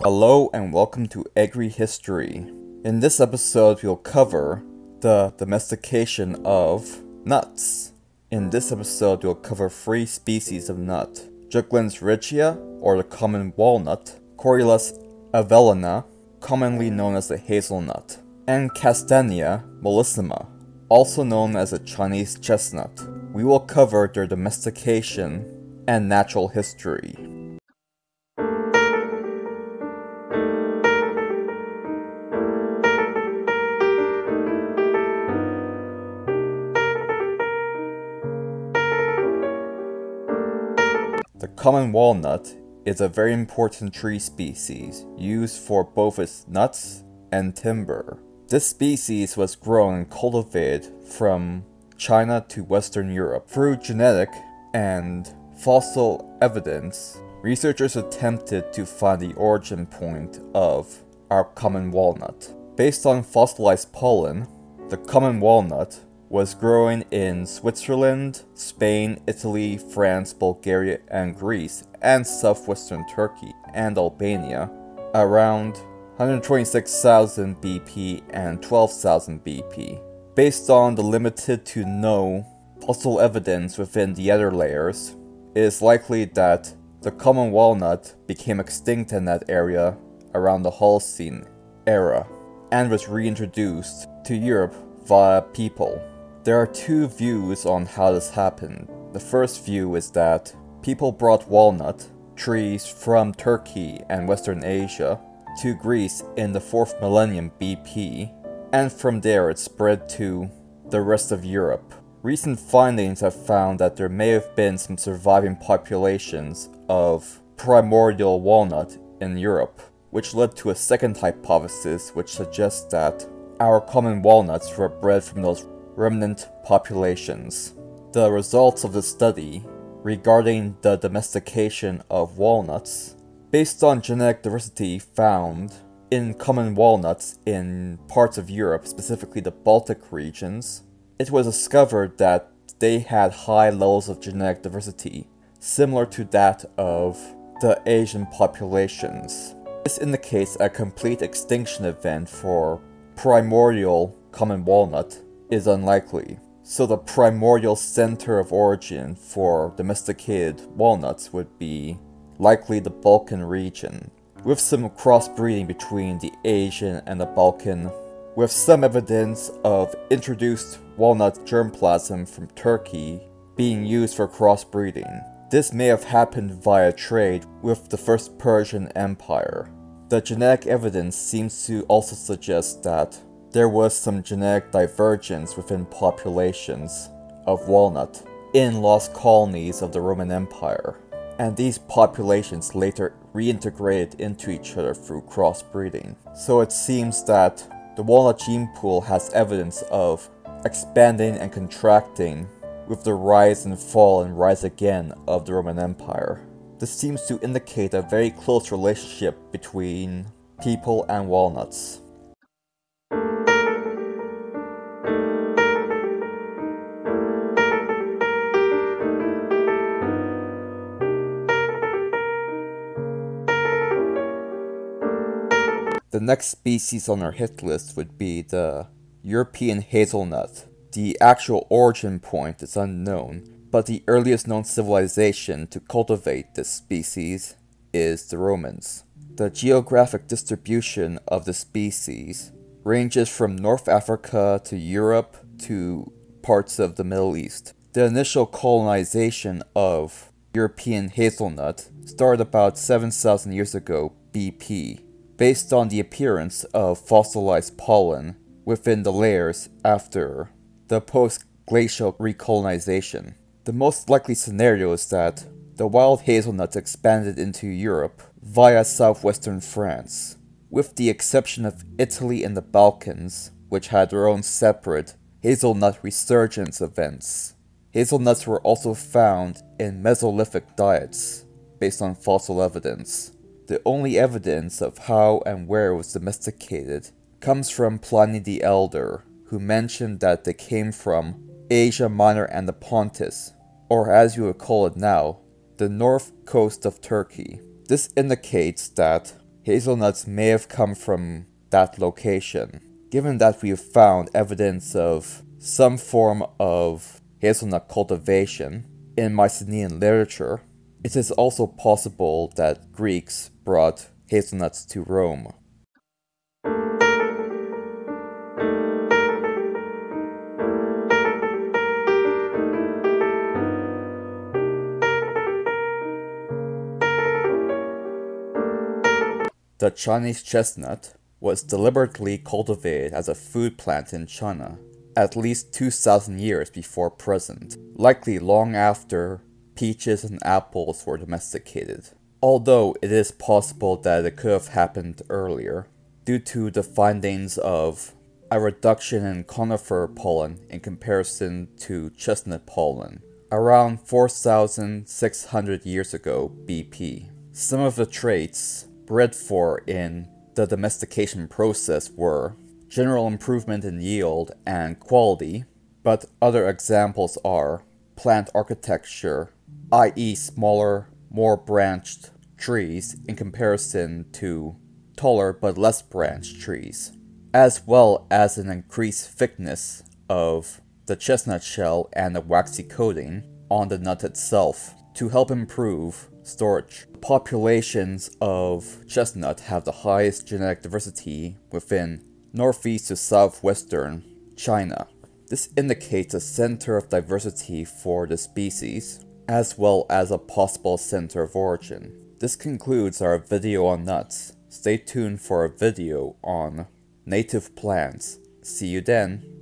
Hello and welcome to Agri-History. In this episode, we'll cover the domestication of nuts. In this episode, we'll cover 3 species of nut: Juglans regia, or the common walnut; Corylus avellana, commonly known as the hazelnut; and Castanea mollissima, also known as the Chinese chestnut. We will cover their domestication and natural history. The common walnut is a very important tree species used for both its nuts and timber. This species was grown and cultivated from China to Western Europe. Through genetic and fossil evidence, researchers attempted to find the origin point of our common walnut. Based on fossilized pollen, the common walnut was growing in Switzerland, Spain, Italy, France, Bulgaria, and Greece, and southwestern Turkey and Albania around 126,000 BP and 12,000 BP. Based on the limited to no fossil evidence within the other layers, it is likely that the common walnut became extinct in that area around the Holocene era and was reintroduced to Europe via people. There are 2 views on how this happened. The first view is that people brought walnut trees from Turkey and Western Asia to Greece in the 4th millennium BP, and from there it spread to the rest of Europe. Recent findings have found that there may have been some surviving populations of primordial walnut in Europe, which led to a second hypothesis which suggests that our common walnuts were bred from those remnant populations. The results of the study regarding the domestication of walnuts, based on genetic diversity found in common walnuts in parts of Europe, specifically the Baltic regions, it was discovered that they had high levels of genetic diversity, similar to that of the Asian populations. This indicates a complete extinction event for primordial common walnut is unlikely, so the primordial center of origin for domesticated walnuts would be likely the Balkan region, with some crossbreeding between the Asian and the Balkan, with some evidence of introduced walnut germplasm from Turkey being used for crossbreeding. This may have happened via trade with the First Persian Empire. The genetic evidence seems to also suggest that there was some genetic divergence within populations of walnut in lost colonies of the Roman Empire, and these populations later reintegrated into each other through crossbreeding. So it seems that the walnut gene pool has evidence of expanding and contracting with the rise and fall and rise again of the Roman Empire. This seems to indicate a very close relationship between people and walnuts. The next species on our hit list would be the European hazelnut. The actual origin point is unknown, but the earliest known civilization to cultivate this species is the Romans. The geographic distribution of the species ranges from North Africa to Europe to parts of the Middle East. The initial colonization of European hazelnut started about 7,000 years ago BP, based on the appearance of fossilized pollen within the layers after the post-glacial recolonization. The most likely scenario is that the wild hazelnuts expanded into Europe via southwestern France, with the exception of Italy and the Balkans, which had their own separate hazelnut resurgence events. Hazelnuts were also found in Mesolithic diets, based on fossil evidence. The only evidence of how and where it was domesticated comes from Pliny the Elder, who mentioned that they came from Asia Minor and the Pontus, or as you would call it now, the north coast of Turkey. This indicates that hazelnuts may have come from that location. Given that we have found evidence of some form of hazelnut cultivation in Mycenaean literature, it is also possible that Greeks brought hazelnuts to Rome. The Chinese chestnut was deliberately cultivated as a food plant in China at least 2,000 years before present, likely long after peaches and apples were domesticated. Although it is possible that it could have happened earlier, due to the findings of a reduction in conifer pollen in comparison to chestnut pollen, around 4,600 years ago BP. Some of the traits bred for in the domestication process were general improvement in yield and quality, but other examples are plant architecture, i.e. smaller, more branched trees in comparison to taller but less branched trees, as well as an increased thickness of the chestnut shell and the waxy coating on the nut itself to help improve storage. Populations of chestnut have the highest genetic diversity within northeast to southwestern China. This indicates a center of diversity for the species, as well as a possible center of origin. This concludes our video on nuts. Stay tuned for a video on native plants. See you then.